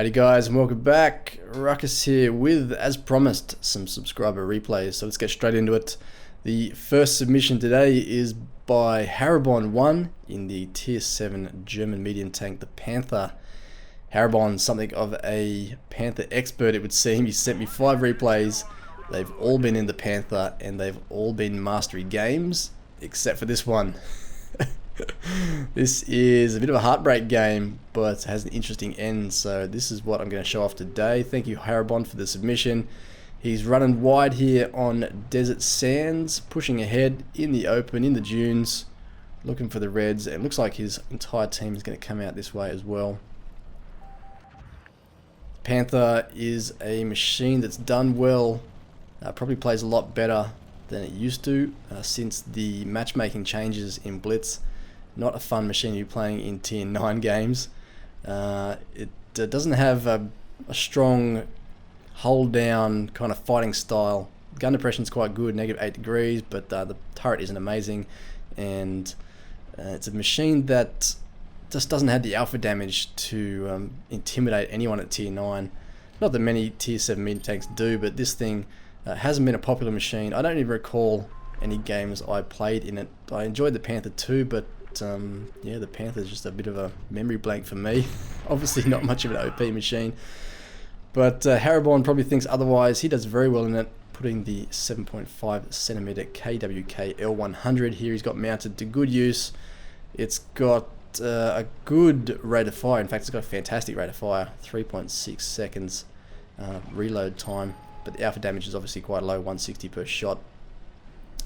Howdy guys, and welcome back. Ruckus here with, as promised, some subscriber replays. So let's get straight into it. The first submission today is by Haribon1 in the tier 7 German medium tank, the Panther. Haribon, something of a Panther expert it would seem. He sent me 5 replays. They've all been in the Panther and they've all been mastery games, except for this one. This is a bit of a heartbreak game, but has an interesting end, so this is what I'm going to show off today. Thank you Haribon for the submission. He's running wide here on Desert Sands, pushing ahead in the open, in the dunes, looking for the reds. It looks like his entire team is going to come out this way as well. Panther is a machine that's done well, probably plays a lot better than it used to since the matchmaking changes in Blitz. Not a fun machine to be playing in tier 9 games. It doesn't have a strong hold down kind of fighting style. Gun depression is quite good, -8 degrees, but the turret isn't amazing, and it's a machine that just doesn't have the alpha damage to intimidate anyone at tier 9. Not that many tier 7 medium tanks do, but this thing hasn't been a popular machine. I don't even recall any games I played in it. I enjoyed the Panther too, but yeah, the Panther is just a bit of a memory blank for me. Obviously not much of an OP machine, but Haribon probably thinks otherwise. He does very well in it, putting the 7.5 centimeter KWK L100 here. He's got mounted to good use. It's got a good rate of fire. In fact, it's got a fantastic rate of fire, 3.6 seconds reload time, but the alpha damage is obviously quite low, 160 per shot.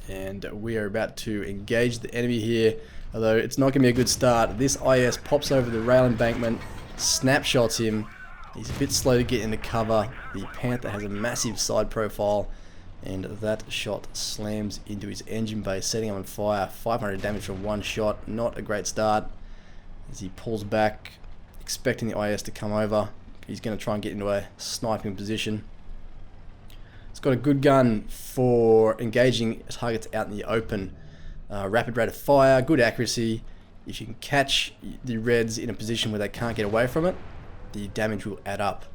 And we are about to engage the enemy here, although it's not going to be a good start. This IS pops over the rail embankment, snapshots him. He's a bit slow to get into cover. The Panther has a massive side profile, and that shot slams into his engine bay, setting him on fire. 500 damage from one shot, not a great start. As he pulls back, expecting the IS to come over, he's going to try and get into a sniping position. It's got a good gun for engaging targets out in the open. Rapid rate of fire, good accuracy. If you can catch the reds in a position where they can't get away from it, the damage will add up.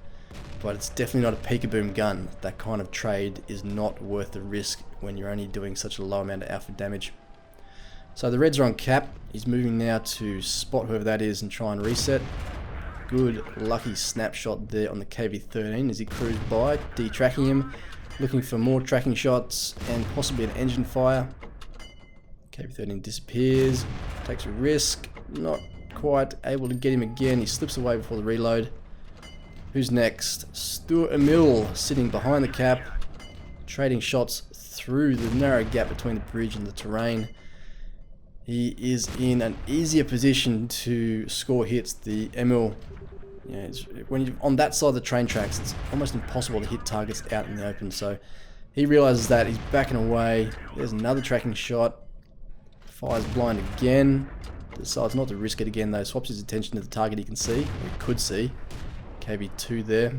But it's definitely not a peek-a-boom gun. That kind of trade is not worth the risk when you're only doing such a low amount of alpha damage. So the reds are on cap. He's moving now to spot whoever that is and try and reset. Good lucky snapshot there on the KV-13 as he cruised by, de-tracking him. Looking for more tracking shots and possibly an engine fire. KV-13 disappears, takes a risk, not quite able to get him again. He slips away before the reload. Who's next? Stuart Emil sitting behind the cap, trading shots through the narrow gap between the bridge and the terrain. He is in an easier position to score hits. The Emil, when you're on that side of the train tracks, it's almost impossible to hit targets out in the open. So he realizes that, he's backing away. There's another tracking shot. Fires blind again. Decides not to risk it again though. Swaps his attention to the target he can see, or he could see. KV-2 there.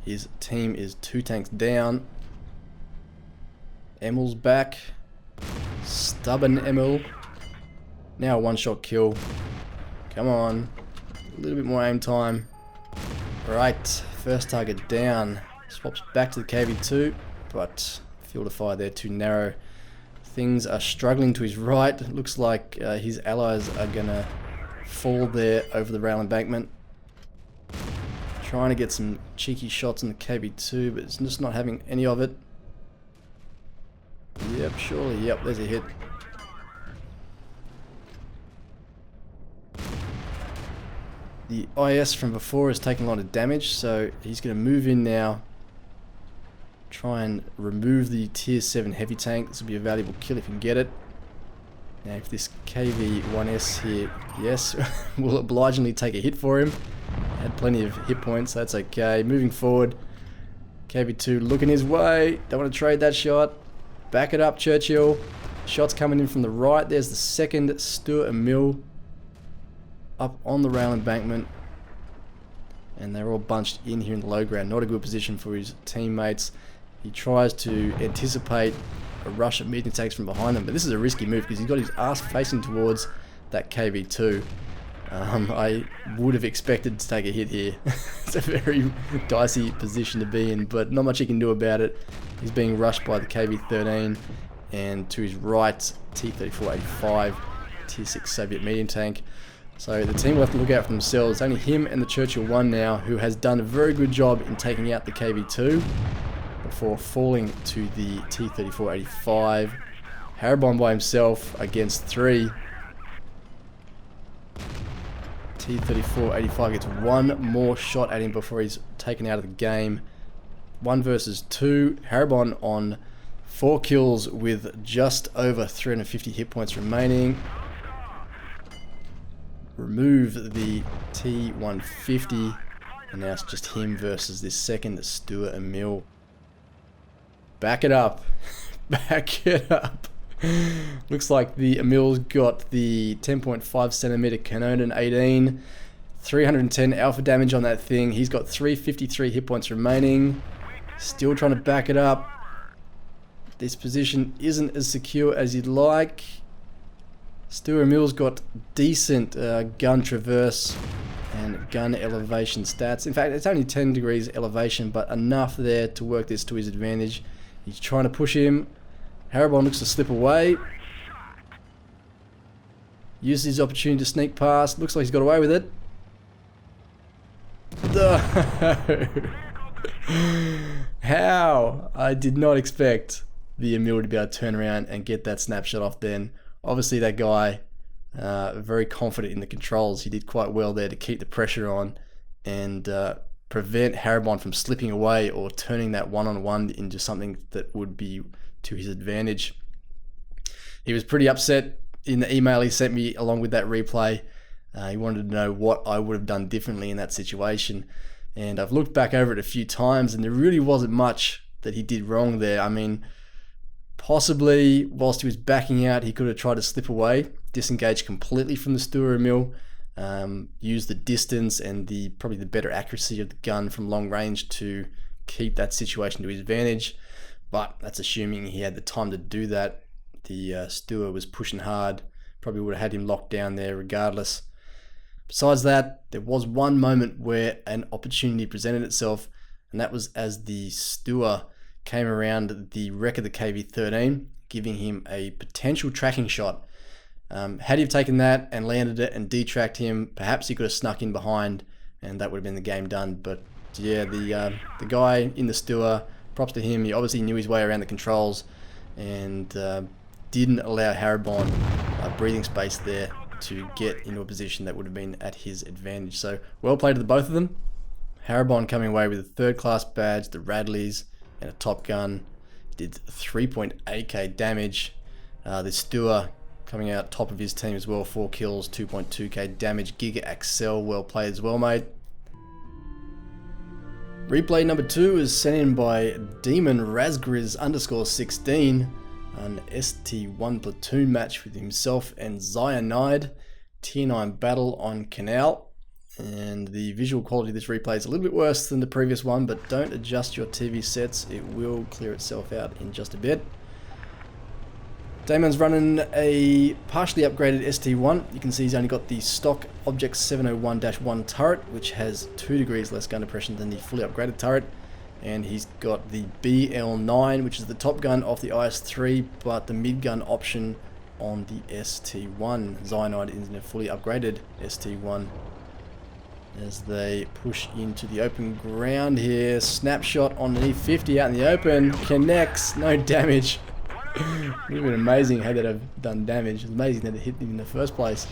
His team is 2 tanks down. Emil's back. Stubborn Emil. Now a one-shot kill. Come on. A little bit more aim time. Right, first target down. Swaps back to the KV-2, but field of fire there too narrow. Things are struggling to his right. Looks like his allies are gonna fall there over the rail embankment. Trying to get some cheeky shots on the KV-2, but it's just not having any of it. Yep, surely, yep, there's a hit. The IS from before has taken a lot of damage, so he's going to move in now. Try and remove the tier 7 heavy tank. This will be a valuable kill if you can get it. Now if this KV-1S here, yes, will obligingly take a hit for him. Had plenty of hit points, that's okay. Moving forward. KV-2 looking his way. Don't want to trade that shot. Back it up, Churchill. Shots coming in from the right. There's the second Stuart Emil up on the rail embankment, and they're all bunched in here in the low ground. Not a good position for his teammates. He tries to anticipate a rush of medium tanks from behind them, but this is a risky move because he's got his ass facing towards that KV-2. I would have expected to take a hit here. It's a very dicey position to be in, but not much he can do about it. He's being rushed by the KV-13, and to his right, T-34-85, Tier 6 Soviet medium tank. So the team will have to look out for themselves. It's only him and the Churchill 1 now, who has done a very good job in taking out the KV-2 before falling to the T-34-85. Harabon by himself against 3. T-34-85 gets one more shot at him before he's taken out of the game. 1 versus 2. Harabon on 4 kills with just over 350 hit points remaining. Remove the T-150, and now it's just him versus this second Stuart Emil. Back it up. Back it up. Looks like the Emil's got the 10.5 centimeter Cannon 18, 310 alpha damage on that thing. He's got 353 hit points remaining. Still trying to back it up. This position isn't as secure as you'd like. Stuart Emil's got decent gun traverse and gun elevation stats. In fact, it's only 10 degrees elevation, but enough there to work this to his advantage. He's trying to push him. Harabon looks to slip away. Uses his opportunity to sneak past. Looks like he's got away with it. No. How? I did not expect the Emil to be able to turn around and get that snapshot off then. Obviously that guy, very confident in the controls. He did quite well there to keep the pressure on and prevent Harabon from slipping away or turning that one-on-one into something that would be to his advantage. He was pretty upset in the email he sent me along with that replay. He wanted to know what I would have done differently in that situation. And I've looked back over it a few times and there really wasn't much that he did wrong there. I mean, possibly whilst he was backing out, he could have tried to slip away, disengage completely from the Stuart Emil, use the distance and probably the better accuracy of the gun from long range to keep that situation to his advantage. But that's assuming he had the time to do that. The Stuart was pushing hard, probably would have had him locked down there regardless. Besides that, there was one moment where an opportunity presented itself, and that was as the Stuart came around the wreck of the KV-13, giving him a potential tracking shot. Had he have taken that and landed it and detracked him, perhaps he could have snuck in behind and that would have been the game done. But yeah, the guy in the Stuart, props to him, he obviously knew his way around the controls and didn't allow Harabon breathing space there to get into a position that would have been at his advantage. So well played to the both of them. Harabon coming away with a 3rd class badge, the Radleys, and a Top Gun. Did 3.8k damage. The Stuart coming out top of his team as well, 4 kills, 2.2k damage. Giga Axel, well played as well, mate. Replay number 2 is sent in by Demon Razgriz _16, an ST1 platoon match with himself and Cyanide, Tier 9 battle on Canal. And the visual quality of this replay is a little bit worse than the previous one, but don't adjust your TV sets, it will clear itself out in just a bit. Damon's running a partially upgraded ST1. You can see he's only got the stock Object 701-1 turret, which has 2 degrees less gun depression than the fully upgraded turret. And he's got the BL9, which is the top gun off the IS-3, but the mid-gun option on the ST1. Cyanide is in a fully upgraded ST1. As they push into the open ground here. Snapshot on the E50 out in the open. Connects, no damage. It would have been amazing had that have done damage. It's amazing that it hit him in the first place.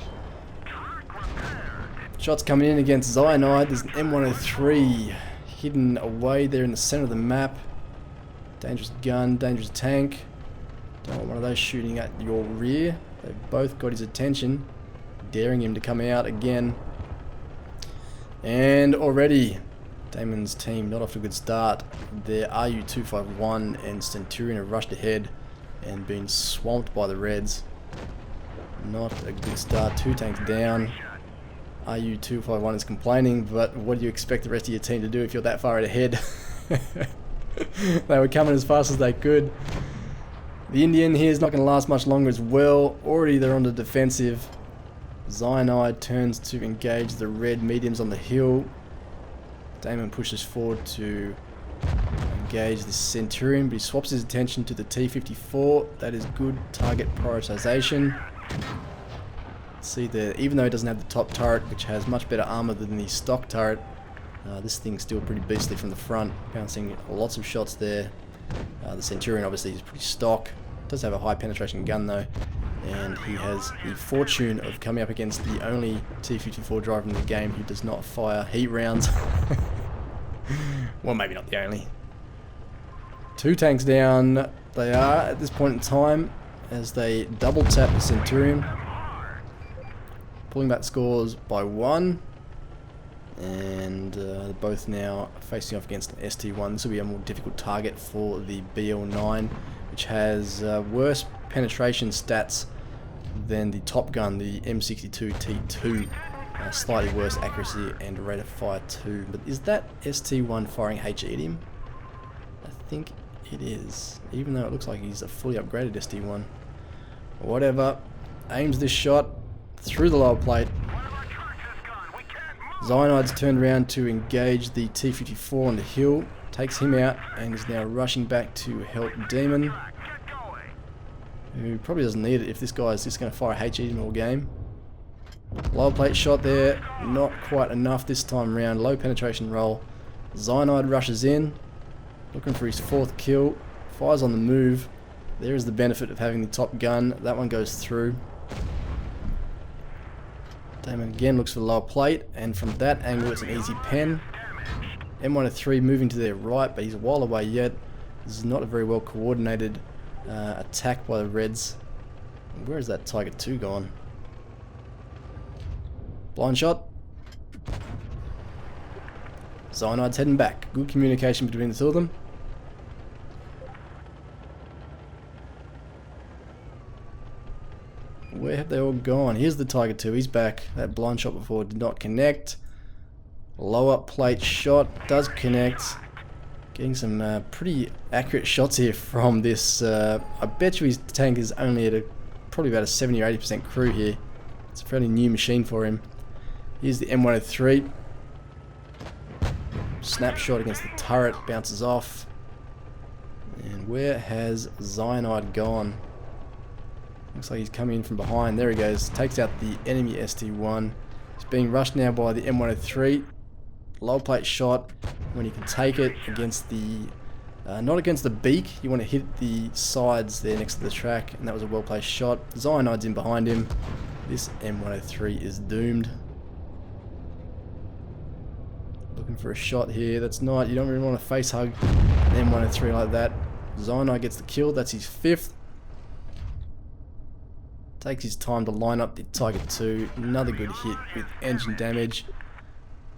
Shots coming in against Cyanide. There's an M103 hidden away there in the center of the map. Dangerous gun, dangerous tank. Don't want one of those shooting at your rear. They've both got his attention, daring him to come out again. And already, Damon's team not off to a good start. Their RU-251 and Centurion have rushed ahead and been swamped by the Reds. Not a good start. 2 tanks down. RU-251 is complaining, but what do you expect the rest of your team to do if you're that far ahead? They were coming as fast as they could. The Indian here is not going to last much longer as well. Already they're on the defensive. Cyanide turns to engage the red mediums on the hill. Damon pushes forward to engage the Centurion, but he swaps his attention to the T-54. That is good target prioritization. See there, even though it doesn't have the top turret, which has much better armor than the stock turret, this thing's still pretty beastly from the front, bouncing lots of shots there. The Centurion obviously is pretty stock. Does have a high penetration gun though, and he has the fortune of coming up against the only T-54 driver in the game who does not fire heat rounds. Well, maybe not the only. 2 tanks down they are at this point in time as they double tap the Centurion, pulling back scores by 1, and they're both now facing off against an ST1. This will be a more difficult target for the BL9, which has worse penetration stats than the Top Gun, the M62 T2. Slightly worse accuracy and rate of fire too. But is that ST1 firing HE at him? I think it is, even though it looks like he's a fully upgraded ST1. Whatever. Aims this shot through the lower plate. Cyanide's turned around to engage the T-54 on the hill. Takes him out and is now rushing back to help Demon, who probably doesn't need it if this guy is just going to fire HE in all game. Lower plate shot there, not quite enough this time around. Low penetration roll. Cyanide rushes in, looking for his 4th kill. Fires on the move. There is the benefit of having the top gun. That one goes through. Damon again looks for the lower plate, and from that angle it's an easy pen. M103 moving to their right, but he's a while away yet. This is not a very well coordinated attack by the Reds. Where is that Tiger 2 gone? Blind shot. Cyanide's heading back. Good communication between the two of them. Where have they all gone? Here's the Tiger 2. He's back. That blind shot before did not connect. Lower plate shot does connect. Getting some pretty accurate shots here from this. I bet you his tank is only at probably about a 70 or 80% crew here. It's a fairly new machine for him. Here's the M103. Snapshot against the turret, bounces off. And where has Cyanide gone? Looks like he's coming in from behind. There he goes. Takes out the enemy ST1. He's being rushed now by the M103. Low plate shot when you can take it against the... not against the beak. You want to hit the sides there next to the track. And that was a well placed shot. Cyanide's in behind him. This M103 is doomed. Looking for a shot here. That's not... You don't really want to face hug an M103 like that. Cyanide gets the kill. That's his 5th. Takes his time to line up the Tiger 2. Another good hit with engine damage.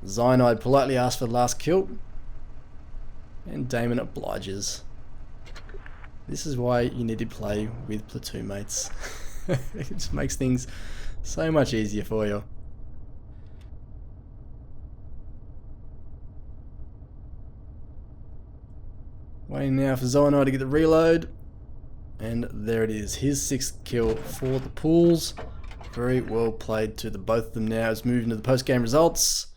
Cyanide politely asks for the last kill. And Damon obliges. This is why you need to play with platoon mates. It just makes things so much easier for you. Waiting now for Cyanide to get the reload. And there it is, his 6th kill for the pools. Very well played to the both of them now. Let's move into the post-game results.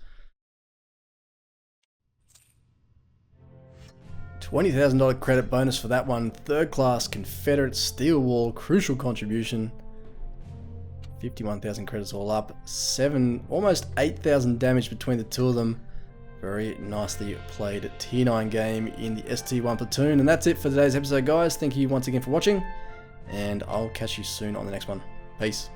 $20,000 credit bonus for that one. 3rd class Confederate steel wall, crucial contribution. 51,000 credits all up. Almost 8,000 damage between the two of them. Very nicely played Tier 9 game in the ST1 platoon. And that's it for today's episode, guys. Thank you once again for watching, and I'll catch you soon on the next one. Peace.